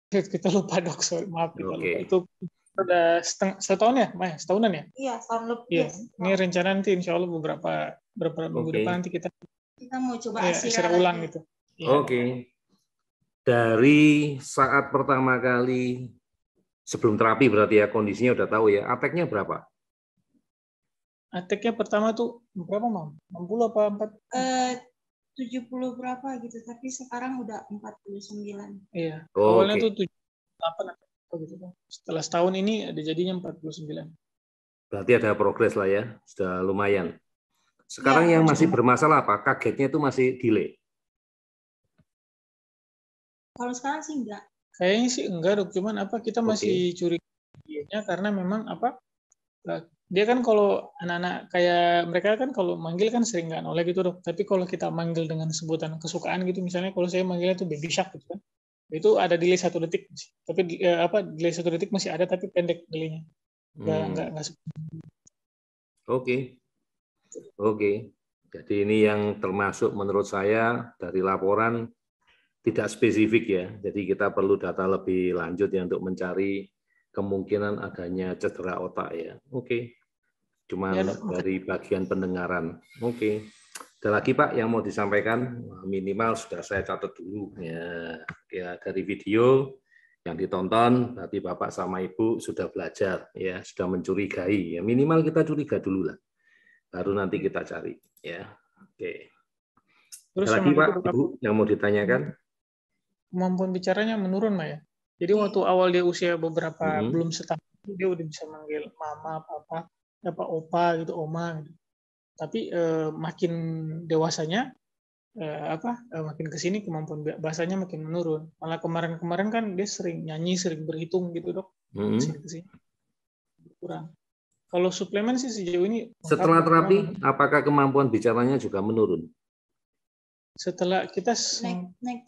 Kita lupa dok, sorry, maaf kita lupa. Oke. Itu udah setahun ya, Maya? Setahunan ya? Iya, tahun lebih. Iya. Ya. Ini rencana nanti insya Allah beberapa minggu depan nanti kita mau coba Asyira ulang gitu. Ya, Oke. Dari saat pertama kali sebelum terapi berarti ya kondisinya udah tahu ya. Ateknya berapa? Ateknya pertama tuh berapa, Mam? 60 apa 4? 70 berapa gitu, tapi sekarang udah 49. Iya. Awalnya tuh 78 gitu kan. Setelah setahun ini ada jadinya 49. Berarti ada progres lah ya, sudah lumayan. Sekarang yang masih bermasalah apa? Kagetnya itu masih delay. Kalau sekarang sih enggak. Kayaknya sih enggak dok, cuman kita masih curiga karena memang dia kan kalau anak-anak kayak mereka kan kalau manggil kan sering nggak noleh gitu dok. Tapi kalau kita manggil dengan sebutan kesukaan gitu, misalnya kalau saya manggilnya tuh baby shark gitu kan, itu ada delay 1 detik. Tapi delay 1 detik masih ada tapi pendek delaynya. Nggak. Oke. Jadi ini yang termasuk menurut saya dari laporan tidak spesifik ya. Jadi kita perlu data lebih lanjut ya untuk mencari kemungkinan adanya cedera otak ya. Oke. Cuman dari bagian pendengaran. Oke. Ada lagi Pak yang mau disampaikan? Minimal sudah saya catat dulu ya. Ya dari video yang ditonton berarti Bapak sama Ibu sudah belajar ya, sudah mencurigai ya. Minimal kita curiga dulu lah. Baru nanti kita cari ya. Oke. Terus ada lagi Pak Ibu yang mau ditanyakan? Kemampuan bicaranya menurun Maya. Jadi waktu awal dia usia beberapa belum setahun dia udah bisa manggil mama, papa, opa gitu, oma gitu. Tapi makin dewasanya makin kesini kemampuan bahasanya makin menurun. Malah kemarin kan dia sering nyanyi, sering berhitung gitu dok. Kesini kurang. Kalau suplemen sih sejauh ini. Setelah terapi, apakah kemampuan bicaranya juga menurun? Setelah kita naik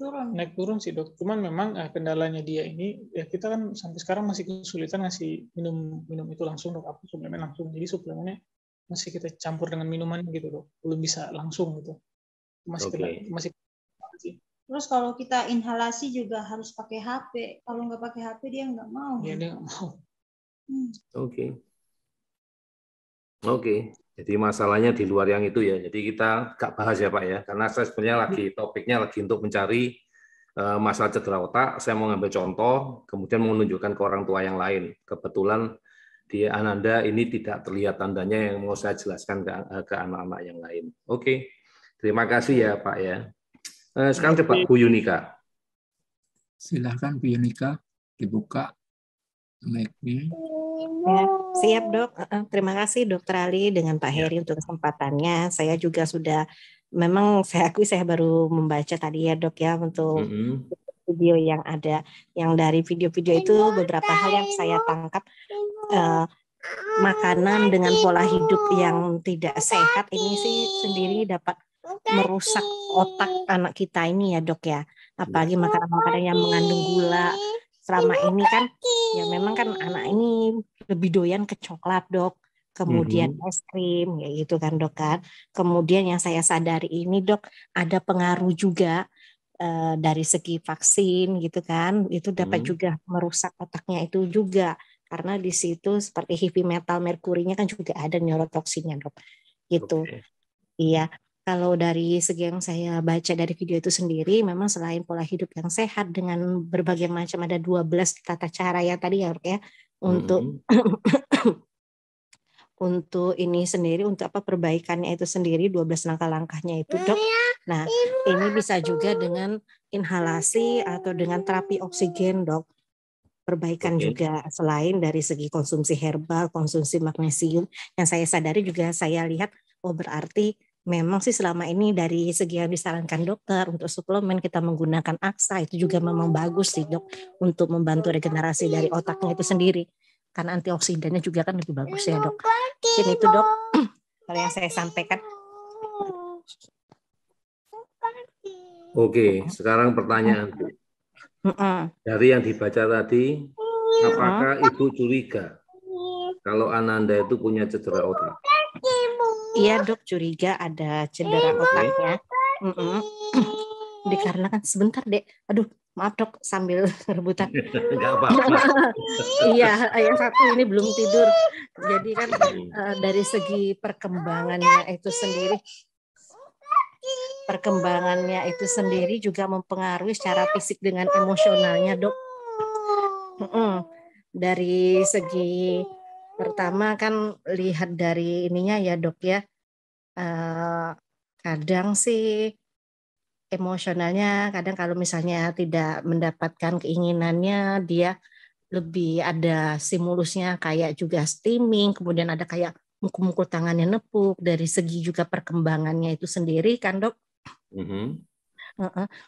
turun sih dok. Cuman memang kendalanya dia ini ya kita kan sampai sekarang masih kesulitan ngasih minum itu langsung dok, suplemen langsung. Jadi suplemennya masih kita campur dengan minuman gitu dok, belum bisa langsung gitu. Masih. Terus kalau kita inhalasi juga harus pakai HP. Kalau nggak pakai HP dia nggak mau. Iya dia nggak mau. Oke. Jadi masalahnya di luar yang itu ya. Jadi kita nggak bahas ya Pak ya, karena saya sebenarnya topiknya lagi untuk mencari masalah cedera otak. Saya mau ngambil contoh, kemudian menunjukkan ke orang tua yang lain. Kebetulan di Ananda ini tidak terlihat tandanya yang mau saya jelaskan ke anak-anak yang lain. Oke. Terima kasih ya Pak ya. Sekarang coba Bu Yunika. Silahkan Bu Yunika, dibuka mic-nya. Ya, siap dok. Terima kasih Dokter Ali dengan Pak Heri untuk kesempatannya. Saya juga memang saya akui saya baru membaca tadi ya dok ya untuk video yang ada. Yang dari video-video itu beberapa hal yang saya tangkap, makanan dengan pola hidup yang tidak sehat ini sih sendiri dapat merusak otak anak kita ini ya dok ya. Apalagi makanan-makanan yang mengandung gula. Selama ini kan ya memang kan anak ini lebih doyan ke coklat dok, kemudian es krim ya gitu kan dok kan. Kemudian yang saya sadari ini dok ada pengaruh juga dari segi vaksin gitu kan, itu dapat juga merusak otaknya itu juga karena di situ seperti heavy metal merkurinya kan juga ada neurotoksinnya dok gitu. Iya. Kalau dari segi yang saya baca dari video itu sendiri, memang selain pola hidup yang sehat dengan berbagai macam ada 12 tata cara ya tadi ya, untuk untuk ini sendiri, untuk perbaikannya itu sendiri 12 langkah-langkahnya itu dok. Nah ini bisa juga dengan inhalasi atau dengan terapi oksigen dok. Perbaikan juga selain dari segi konsumsi herbal, konsumsi magnesium. Yang saya sadari juga saya lihat, berarti memang sih selama ini dari segi yang disarankan dokter untuk suplemen kita menggunakan AXA itu juga memang bagus sih dok untuk membantu regenerasi dari otaknya itu sendiri karena antioksidannya juga kan lebih bagus ya dok. Jadi itu dok kalau yang saya sampaikan. Oke, sekarang pertanyaan Bu. Dari yang dibaca tadi, apakah Ibu curiga kalau Ananda itu punya cedera otak? Iya dok, curiga ada cedera otaknya. dikarenakan sebentar Dek, aduh maaf Dok sambil rebutan. Nggak apa-apa. Iya, yang satu ini belum tidur. Jadi kan dari segi perkembangannya itu sendiri juga mempengaruhi secara fisik dengan emosionalnya Dok. Dari segi pertama kan lihat dari ininya ya Dok ya, kadang sih emosionalnya, kadang kalau misalnya tidak mendapatkan keinginannya, dia lebih ada stimulusnya kayak juga steaming, kemudian ada kayak mukul-mukul tangannya nepuk, dari segi juga perkembangannya itu sendiri kan Dok.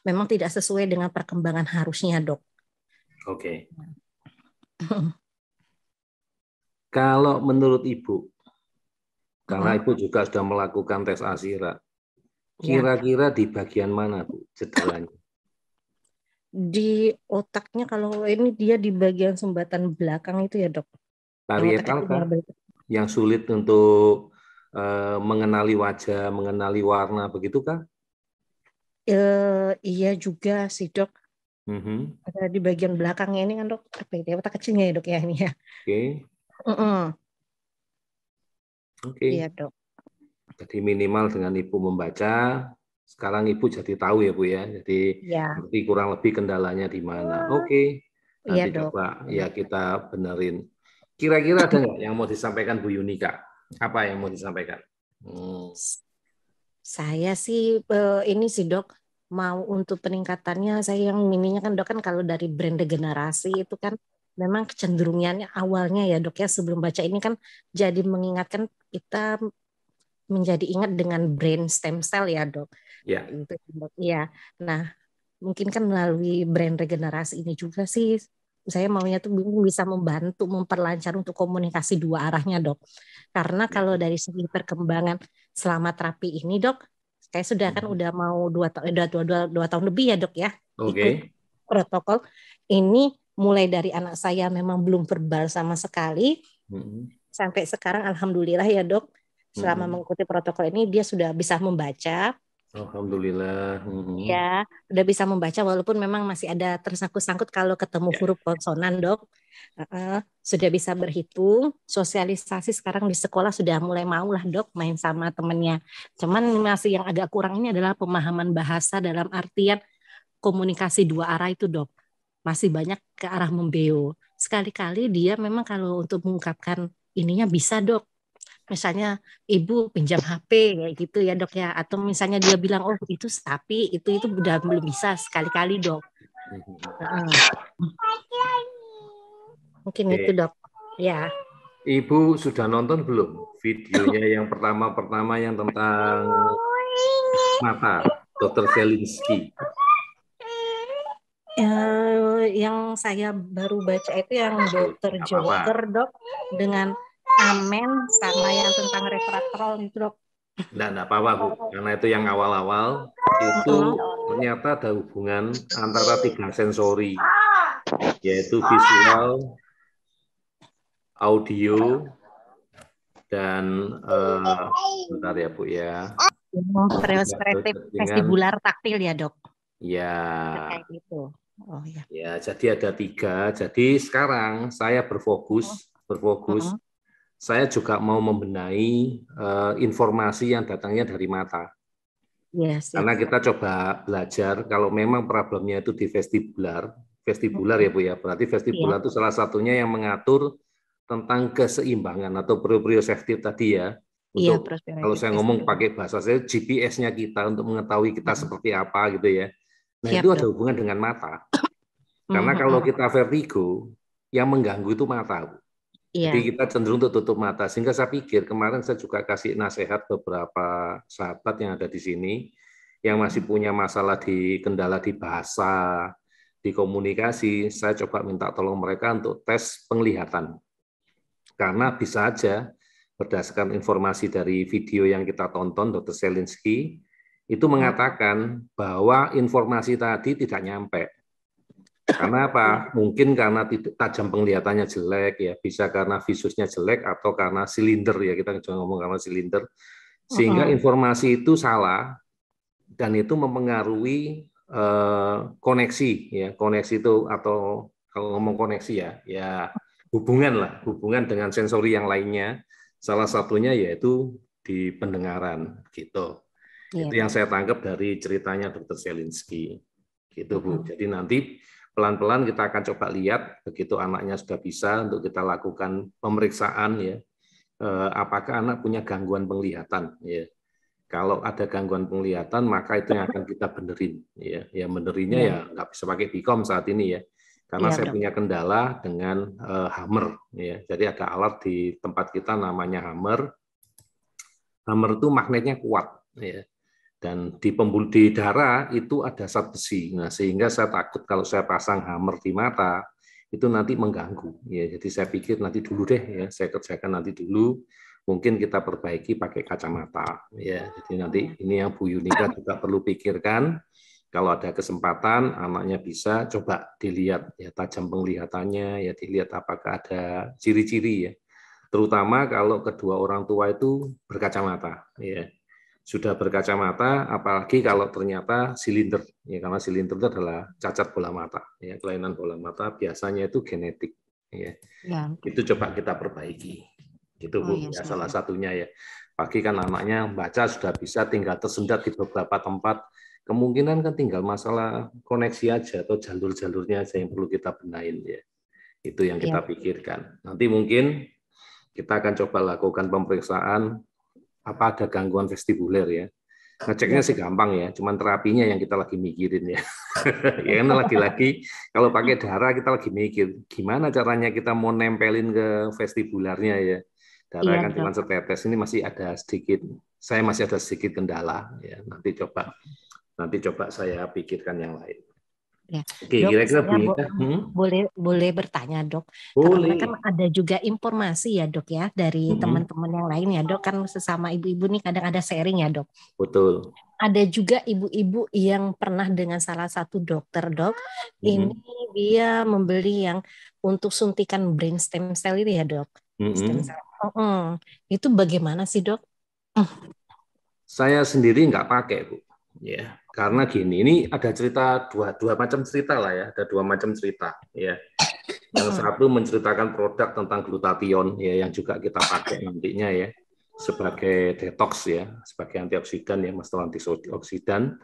Memang tidak sesuai dengan perkembangan harusnya Dok. Oke. Kalau menurut Ibu, karena Ibu juga sudah melakukan tes ASIRA, kira-kira di bagian mana Bu cederanya? Di otaknya, kalau ini dia di bagian sumbatan belakang itu ya Dok. Parietal kan? Yang sulit untuk mengenali wajah, mengenali warna, begitu kan? Iya juga sih Dok. Ada di bagian belakangnya ini kan Dok, apa itu otak kecilnya ya Dok ya ini ya. Oke. Iya Dok. Jadi minimal dengan Ibu membaca, sekarang Ibu jadi tahu ya Bu ya. Jadi berarti kurang lebih kendalanya di mana. Oke. Nanti coba ya kita benerin. Kira-kira ada nggak yang mau disampaikan Bu Yunika? Apa yang mau disampaikan? Saya sih ini sih Dok, mau untuk peningkatannya saya yang ininya kan Dok, kan kalau dari brain regenerasi itu kan memang kecenderungannya awalnya ya Dok ya, sebelum baca ini kan jadi mengingatkan kita menjadi ingat dengan brain stem cell ya Dok. Ya. Itu Dok. Ya. Nah, mungkin kan melalui brain regenerasi ini juga sih saya maunya tuh bisa membantu memperlancar untuk komunikasi dua arahnya Dok. Karena kalau dari segi perkembangan selama terapi ini Dok, saya sudah kan udah mau 2 tahun lebih ya Dok ya. Ikut protokol ini, mulai dari anak saya memang belum verbal sama sekali, sampai sekarang alhamdulillah ya Dok, selama mengikuti protokol ini dia sudah bisa membaca. Alhamdulillah. Ya, udah bisa membaca walaupun memang masih ada tersangkut-sangkut kalau ketemu huruf konsonan Dok. Sudah bisa berhitung, sosialisasi sekarang di sekolah sudah mulai mau lah Dok main sama temennya. Cuman masih yang agak kurang ini adalah pemahaman bahasa dalam artian komunikasi dua arah itu Dok. Masih banyak ke arah membeo. Sekali-kali dia memang kalau untuk mengungkapkan ininya bisa Dok. Misalnya Ibu pinjam HP kayak gitu ya Dok ya, atau misalnya dia bilang oh itu sapi, itu udah belum bisa, sekali-kali Dok. Mungkin itu Dok ya. Ibu sudah nonton belum videonya yang pertama yang tentang mata, Dr. Zelinsky? Yang saya baru baca itu yang Dr. Joker Dok, dengan Amen, sama yang tentang refraktor itu Dok. Enggak apa-apa Bu, karena itu yang awal-awal itu ternyata ada hubungan antara 3 sensori, yaitu visual, audio, dan bentar ya Bu ya. Vestibular taktil ya Dok. Ya. Kayak gitu. Oh ya. Ya, jadi ada 3. Jadi sekarang saya berfokus. Saya juga mau membenahi informasi yang datangnya dari mata. Yes, karena kita coba belajar kalau memang problemnya itu di vestibular ya Bu ya. Berarti vestibular itu salah satunya yang mengatur tentang keseimbangan atau proprioceptif tadi ya. Untuk kalau saya ngomong pakai bahasa saya, GPS-nya kita untuk mengetahui kita seperti apa gitu ya. Nah, itu ada hubungan dengan mata. Karena kalau kita vertigo, yang mengganggu itu mata, Bu. Jadi kita cenderung untuk tutup mata. Sehingga saya pikir kemarin saya juga kasih nasihat beberapa sahabat yang ada di sini yang masih punya masalah kendala di bahasa, di komunikasi. Saya coba minta tolong mereka untuk tes penglihatan. Karena bisa aja berdasarkan informasi dari video yang kita tonton, Dr. Zelinsky, itu mengatakan bahwa informasi tadi tidak nyampe. Karena apa? Mungkin karena tajam penglihatannya jelek, ya bisa karena visusnya jelek atau karena silinder ya, kita juga ngomong karena silinder, sehingga informasi itu salah dan itu mempengaruhi koneksi ya, koneksi itu atau kalau ngomong koneksi ya hubungan dengan sensori yang lainnya. Salah satunya yaitu di pendengaran gitu. Itu yang saya tangkap dari ceritanya Dr. Zelinsky. Gitu Bu. Jadi nanti pelan-pelan kita akan coba lihat begitu anaknya sudah bisa untuk kita lakukan pemeriksaan ya. Apakah anak punya gangguan penglihatan ya. Kalau ada gangguan penglihatan maka itu yang akan kita benerin ya. Ya benerinnya ya nggak bisa pakai Bicom saat ini ya. Karena saya punya kendala dengan hammer ya. Jadi ada alat di tempat kita namanya hammer. Hammer itu magnetnya kuat ya. Dan di pembuluh di darah itu ada zat besi. Nah, sehingga saya takut kalau saya pasang hammer di mata itu nanti mengganggu. Ya, jadi saya pikir nanti dulu deh ya, saya kerjakan nanti dulu. Mungkin kita perbaiki pakai kacamata. Ya, jadi nanti ini yang Bu Yunika juga perlu pikirkan. Kalau ada kesempatan, anaknya bisa coba dilihat ya tajam penglihatannya, ya dilihat apakah ada ciri-ciri ya. Terutama kalau kedua orang tua itu berkacamata. Ya. Sudah berkacamata, apalagi kalau ternyata silinder, ya karena silinder itu adalah cacat bola mata, ya kelainan bola mata biasanya itu genetik, ya. Itu coba kita perbaiki, gitu Bu, ya salah satunya ya. Pagi kan anaknya baca sudah bisa, tinggal tersendat di beberapa tempat, kemungkinan kan tinggal masalah koneksi aja atau jalur-jalurnya aja yang perlu kita benahin ya. Itu yang kita pikirkan. Nanti mungkin kita akan coba lakukan pemeriksaan. Apa ada gangguan vestibuler ya? Ngeceknya sih gampang ya, cuman terapinya yang kita lagi mikirin ya. Ya kan lagi-lagi kalau pakai darah kita lagi mikir gimana caranya kita mau nempelin ke vestibularnya ya. Darah kan cuma setetes, ini masih ada sedikit, saya masih ada sedikit kendala ya. Nanti coba saya pikirkan yang lain. Ya. Oke, Dok, kira-kira boleh bertanya Dok, boleh. karena kan ada juga informasi ya Dok ya dari teman-teman yang lain ya Dok, kan sesama ibu-ibu nih kadang ada sharing ya Dok. Betul. Ada juga ibu-ibu yang pernah dengan salah satu dokter Dok, ini dia membeli yang untuk suntikan brain stem cell ini ya Dok. Stem cell. Itu bagaimana sih Dok? Saya sendiri nggak pakai Bu. Ya, karena gini, ini ada cerita dua macam cerita lah ya, ada dua macam cerita ya. Yang satu menceritakan produk tentang glutathione ya, yang juga kita pakai nantinya ya sebagai detox ya, sebagai antioksidan ya, masalah antioksidan.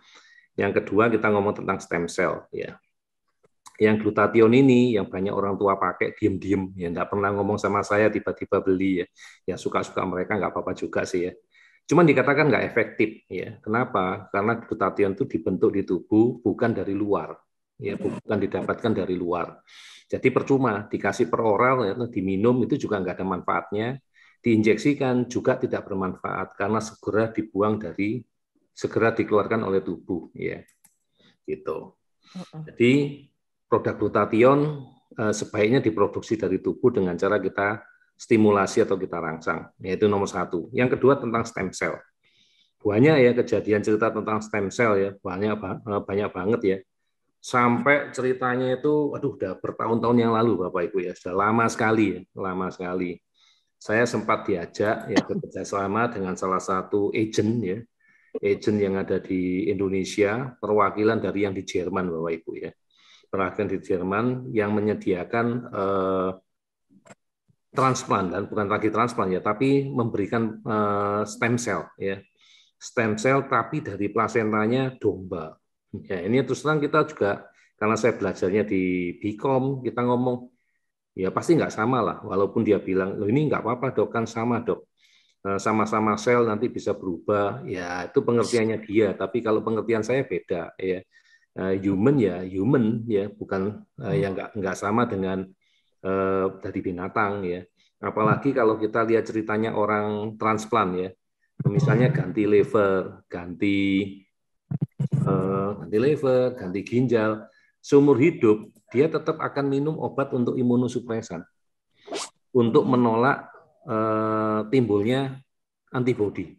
Yang kedua kita ngomong tentang stem cell ya. Yang glutathione ini yang banyak orang tua pakai diem-diem ya, nggak pernah ngomong sama saya, tiba-tiba beli ya. Ya suka-suka mereka nggak apa-apa juga sih ya. Cuman dikatakan nggak efektif, ya. Kenapa? Karena glutathione itu dibentuk di tubuh bukan dari luar, ya, bukan didapatkan dari luar. Jadi percuma dikasih per oral, ya, diminum itu juga nggak ada manfaatnya. Diinjeksikan juga tidak bermanfaat karena segera dikeluarkan oleh tubuh, ya, gitu. Jadi produk glutathione sebaiknya diproduksi dari tubuh dengan cara kita stimulasi atau kita rangsang, yaitu nomor satu. Yang kedua tentang stem cell. Banyak ya kejadian cerita tentang stem cell ya, banyak banget ya. Sampai ceritanya itu, aduh, udah bertahun-tahun yang lalu Bapak Ibu ya, sudah lama sekali ya, lama sekali. Saya sempat diajak ya bekerja sama dengan salah satu agent ya, agent yang ada di Indonesia, perwakilan dari yang di Jerman Bapak Ibu ya, perwakilan di Jerman yang menyediakan transplant, dan bukan lagi transplant ya, tapi memberikan stem cell ya, stem cell tapi dari plasentanya domba. Ya, ini terus terang kita juga karena saya belajarnya di Bicom, kita ngomong ya pasti nggak sama lah, walaupun dia bilang loh ini nggak apa-apa dok, kan sama dok, sama-sama sel nanti bisa berubah, ya itu pengertiannya dia, tapi kalau pengertian saya beda ya. Human ya bukan yang nggak sama dengan dari binatang ya. Apalagi kalau kita lihat ceritanya orang transplant ya, misalnya ganti liver, ganti ginjal, seumur hidup dia tetap akan minum obat untuk imunosupresan untuk menolak timbulnya antibodi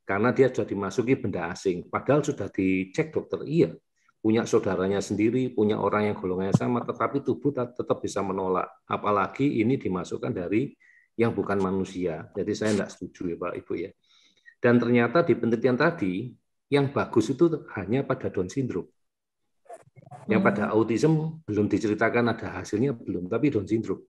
karena dia sudah dimasuki benda asing. Padahal sudah dicek dokter, iya punya saudaranya sendiri, punya orang yang golongannya sama, tetapi tubuh tetap bisa menolak. Apalagi ini dimasukkan dari yang bukan manusia. Jadi saya tidak setuju ya Pak Ibu ya. Dan ternyata di penelitian tadi, yang bagus itu hanya pada Down syndrome. Yang pada autism belum diceritakan ada hasilnya belum, tapi Down syndrome.